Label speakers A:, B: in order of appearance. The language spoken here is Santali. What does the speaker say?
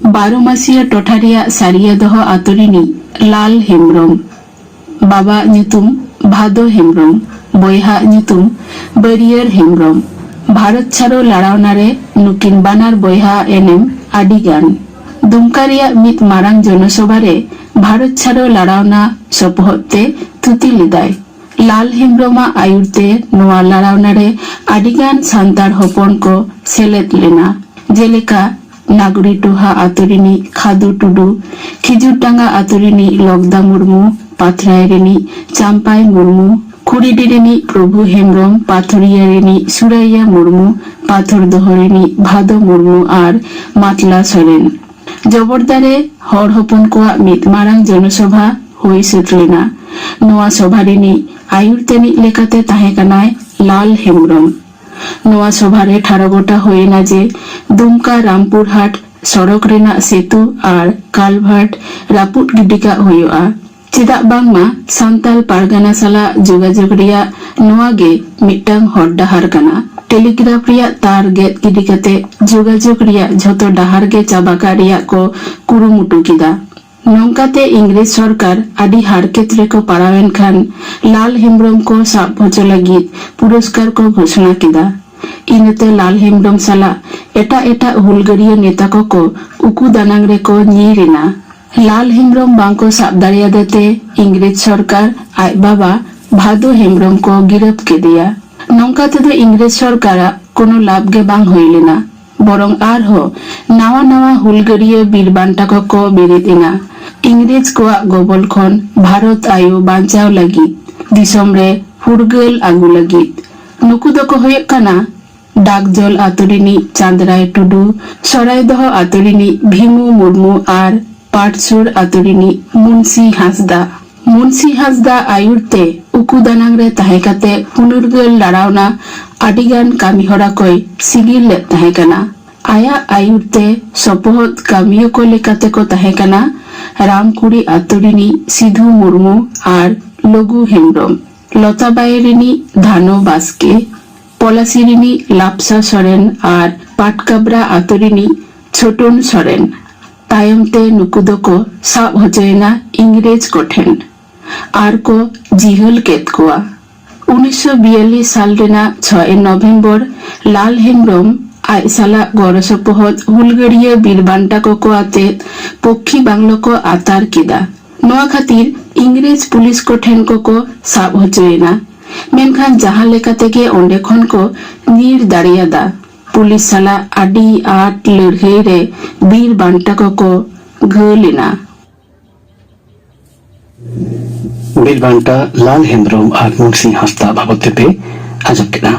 A: बारोमासिया टोठारिया सारिया दहो आतोरिनी लाल हेम्ब्रम बाबा ᱧᱩᱛᱩᱢ भादो हेम्ब्रम बयहा ᱧᱩᱛᱩᱢ बरियर हेम्ब्रम भारत छाड़ो लड़ावनारे नुकिन बानार बयहा एनेम आडिगान दुमका रिया मित मारांग जनसभा रे भारत छाड़ो लड़ावना सपोहते थुती लेदाय लाल हेम्ब्रमा आयुरते नोआ लड़ावना रे आडिगान सान्तार हपन को सेलेद लेना जेलेका नागरी टोहा आतोरिनी खादू टुडू खिजुरडांगा आतोरिनी लकदा मुर्मू पाथरायरेनी चाम्पाई मुर्मू खुड़ीडिरेनी प्रभु हेम्ब्रम पाथरियारेनी सुराइया मुर्मू पाथरदहरेनी भादो मुर्मू और मातला सोरेन जबरदारे हर हपन कोआ मित मारांग जनसभा हुई सेटलेना नोआ सभारिनी आयुरतेनी लेकाते ताहेकानाय लाल हेम्ब्रम नोआ सभारे ठाड़गोटा होयेना जे दुमका रामपुर हाट सड़क रेना सेतु और कालभार्ट रापुट गिडिका होयोआ चेदा बांगमा सान्ताल पारगाना साला जोगाजोग रिया नोआ गे मिट्टांग हर डाहार काना टेलीग्राफ रिया तार गेद गिडी काते जोगाजोग रिया झोतो डाहार गे चाबाका रिया को कुरुमुटु किदा नौकाते इंग्रेज सरकार आदि हारकेत रेको पारावेन खान लाल हेम्ब्रम को साब होचो लगित पुरस्कार को घोषणा किदा इनते लाल हेम्ब्रम साला एटा एटा हुलगरिया नेता को उकु दानांग रेको नीरेना लाल हेम्ब्रम बांको साब दाड़ियादेते इंग्रेज सरकार आय बाबा भादो हेम्ब्रम को गिरफ्त के दिया नौकाते दो इंग्रेज सरकार कोनो लाभ गे बांग होइलेना बरং आरहो नावा नावा हुलगरिया बीरबांटा को बेरेदेना इंग्रेज को गबल खन भारत आयो बांचाव लगित दिसम रे फुरगल आगु लगित नुकु दको होयक काना डाकजल आतोरिनी चांदराय टुडू सरायदह आतोरिनी भीमू मुर्मू और पाटसुर आतोरिनी मुंशी हांसदा आयुरते उकु दानांग रे ताहेकाते फुनुरगल लड़ावना आडिगान कामिहरा कोई सिगिल ले ताहेकाना आया आयुरते सपोहत कामियो को लेकाते को ताहेकाना रामकुड़ी आतोरिनी सिधु मुर्मू और लघु हेम्ब्रम लताबाईरिनी धानो बास्के पलासिरिनी लापसा सोरेन और पाटकाबरा आतोरिनी छोटन सोरेन तायमते नुकुदो को साब होचेना इंग्रेज कोठेन आर को जिहल केत कोआ 1942 साल रेना 6 नवेम्बर लाल हेम्ब्रम आय साला गड़ सपोहत हुलगड़िया बीरबांटा को आते पक्षी बांग्लो को आतार किदा नोआ खातिर इंग्रेज पुलिस को ठेन को साब होचेना मेनखान जहां लेकाते के ओंडे खन को नीर दाड़ियादा पुलिस साला आडी आट लड़ाई रे बीरबांटा को घलेना
B: बीरबांटा लाल हेम्ब्रम और मुंशी हांसदा बाबते पे आजब केदा।